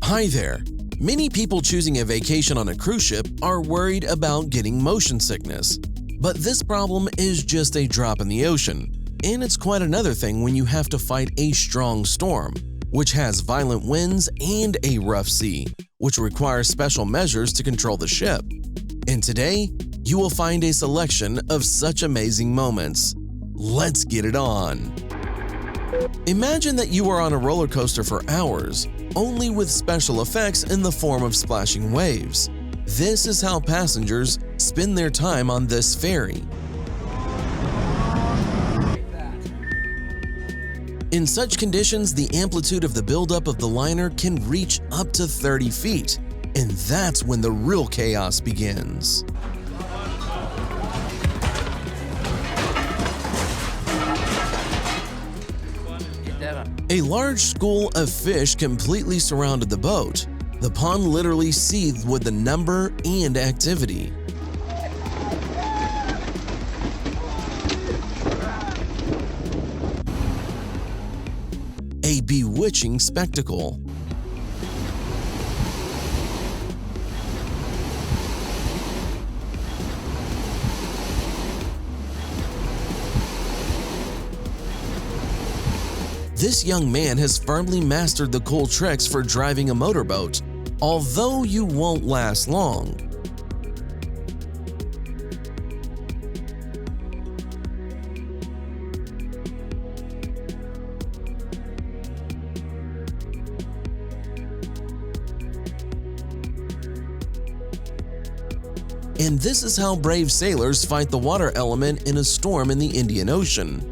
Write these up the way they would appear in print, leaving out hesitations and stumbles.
Hi there. Many people choosing a vacation on a cruise ship are worried about getting motion sickness. But this problem is just a drop in the ocean. And it's quite another thing when you have to fight a strong storm, which has violent winds and a rough sea, which requires special measures to control the ship. And today, you will find a selection of such amazing moments. Let's get it on! Imagine that you are on a roller coaster for hours, only with special effects in the form of splashing waves. This is how passengers spend their time on this ferry. In such conditions, the amplitude of the buildup of the liner can reach up to 30 feet, and that's when the real chaos begins. A large school of fish completely surrounded the boat. The pond literally seethed with the number and activity. A bewitching spectacle. This young man has firmly mastered the cool tricks for driving a motorboat, although you won't last long. And this is how brave sailors fight the water element in a storm in the Indian Ocean.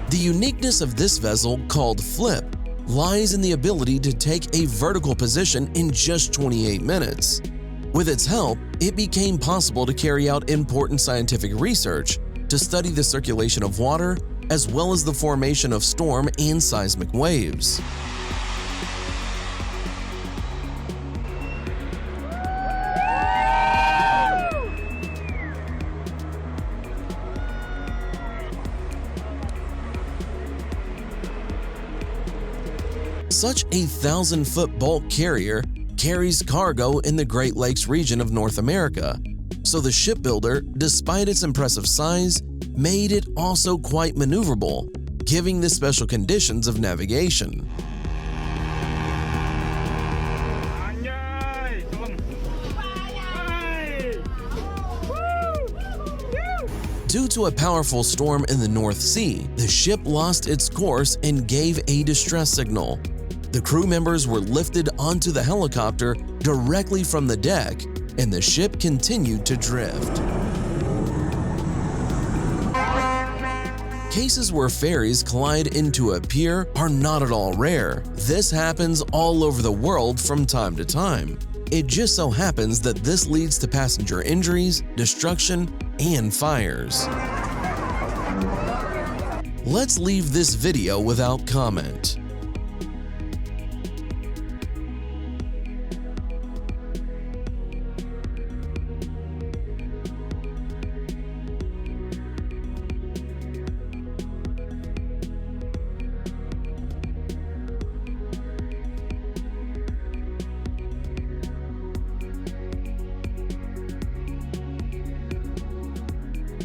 The uniqueness of this vessel, called Flip, lies in the ability to take a vertical position in just 28 minutes. With its help, it became possible to carry out important scientific research to study the circulation of water as well as the formation of storm and seismic waves. Such a 1,000-foot bulk carrier carries cargo in the Great Lakes region of North America, so the shipbuilder, despite its impressive size, made it also quite maneuverable, giving the special conditions of navigation. Due to a powerful storm in the North Sea, the ship lost its course and gave a distress signal. The crew members were lifted onto the helicopter directly from the deck, and the ship continued to drift. Cases where ferries collide into a pier are not at all rare. This happens all over the world from time to time. It just so happens that this leads to passenger injuries, destruction, and fires. Let's leave this video without comment.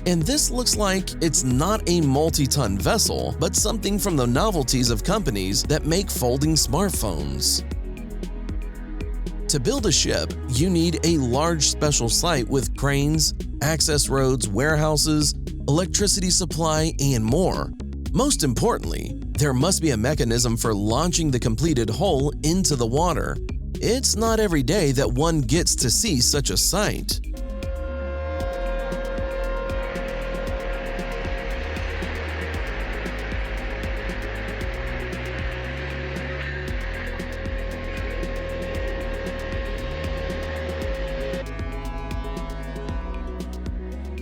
And this looks like it's not a multi-ton vessel, but something from the novelties of companies that make folding smartphones. To build a ship, you need a large special site with cranes, access roads, warehouses, electricity supply, and more. Most importantly, there must be a mechanism for launching the completed hull into the water. It's not every day that one gets to see such a sight.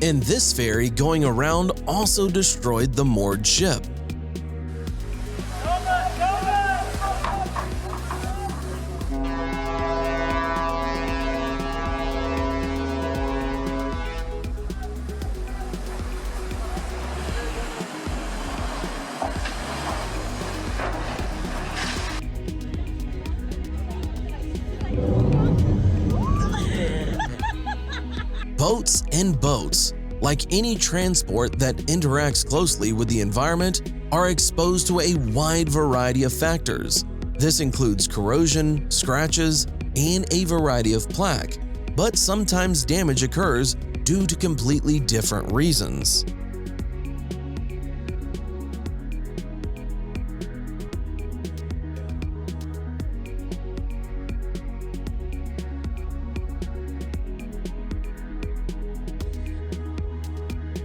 And this ferry going around also destroyed the moored ship. Boats and boats, like any transport that interacts closely with the environment, are exposed to a wide variety of factors. This includes corrosion, scratches, and a variety of plaque, but sometimes damage occurs due to completely different reasons.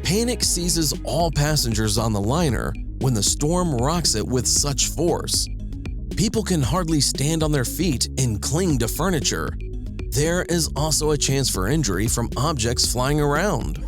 Panic seizes all passengers on the liner when the storm rocks it with such force. People can hardly stand on their feet and cling to furniture. There is also a chance for injury from objects flying around.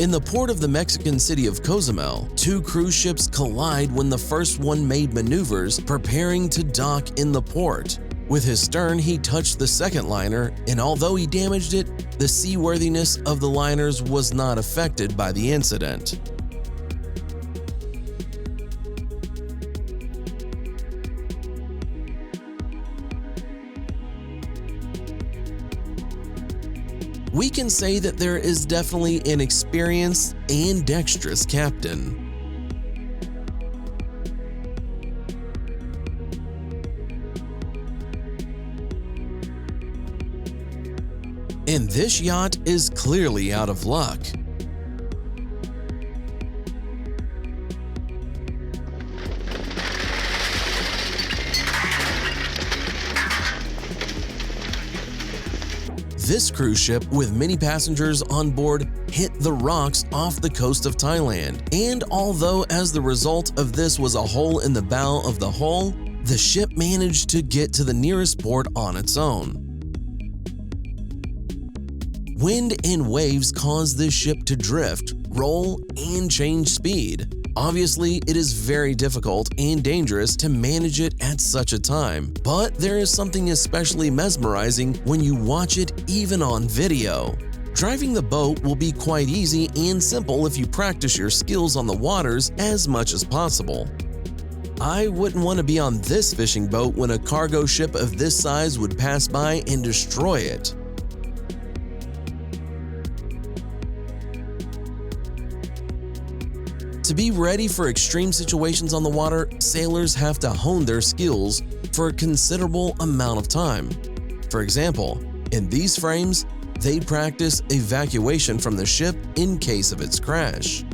In the port of the Mexican city of Cozumel, two cruise ships collide when the first one made maneuvers preparing to dock in the port. With his stern, he touched the second liner, and although he damaged it, the seaworthiness of the liners was not affected by the incident. We can say that there is definitely an experienced and dexterous captain. And this yacht is clearly out of luck. This cruise ship, with many passengers on board, hit the rocks off the coast of Thailand, and although as the result of this was a hole in the bow of the hull, the ship managed to get to the nearest port on its own. Wind and waves caused this ship to drift, roll, and change speed. Obviously, it is very difficult and dangerous to manage it at such a time, but there is something especially mesmerizing when you watch it even on video. Driving the boat will be quite easy and simple if you practice your skills on the waters as much as possible. I wouldn't want to be on this fishing boat when a cargo ship of this size would pass by and destroy it. To be ready for extreme situations on the water, sailors have to hone their skills for a considerable amount of time. For example, in these frames, they practice evacuation from the ship in case of its crash.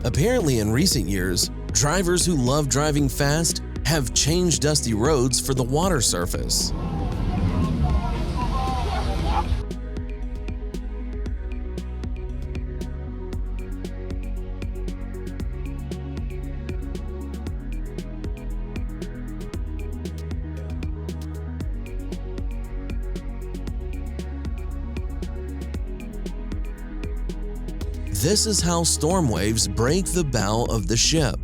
Apparently, in recent years, drivers who love driving fast have changed dusty roads for the water surface. This is how storm waves break the bow of the ship.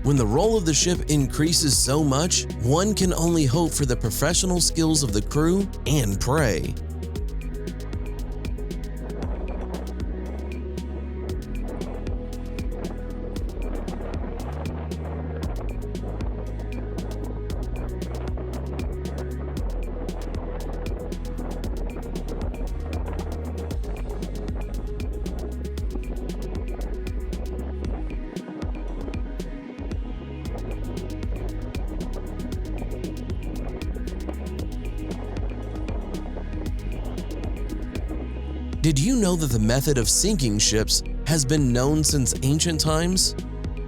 When the roll of the ship increases so much, one can only hope for the professional skills of the crew and pray. Did you know that the method of sinking ships has been known since ancient times?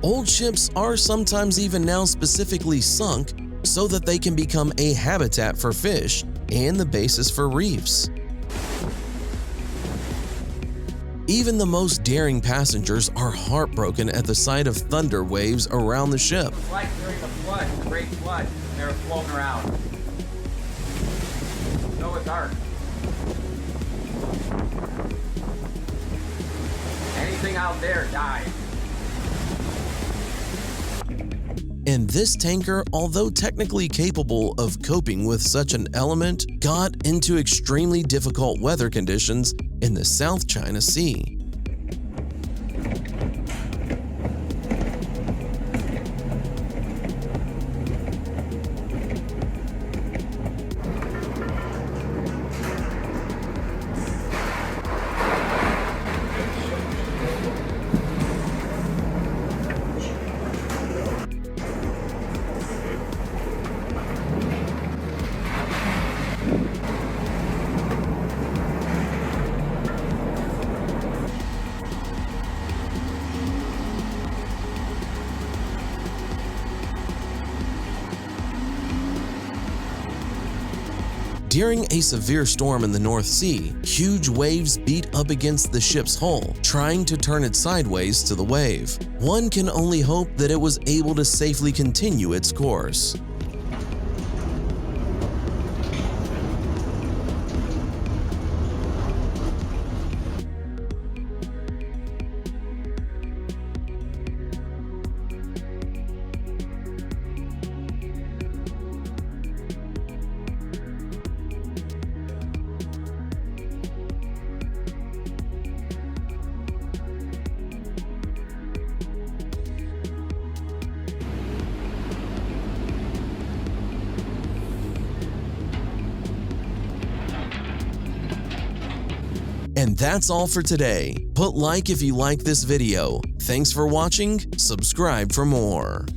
Old ships are sometimes even now specifically sunk so that they can become a habitat for fish and the basis for reefs. Even the most daring passengers are heartbroken at the sight of thunder waves around the ship. It was like during the flood, the Great Flood, they were floating around. So it's dark. Anything out there died. And this tanker, although technically capable of coping with such an element, got into extremely difficult weather conditions in the South China Sea. During a severe storm in the North Sea, huge waves beat up against the ship's hull, trying to turn it sideways to the wave. One can only hope that it was able to safely continue its course. And that's all for today. Put like if you like this video. Thanks for watching. Subscribe for more.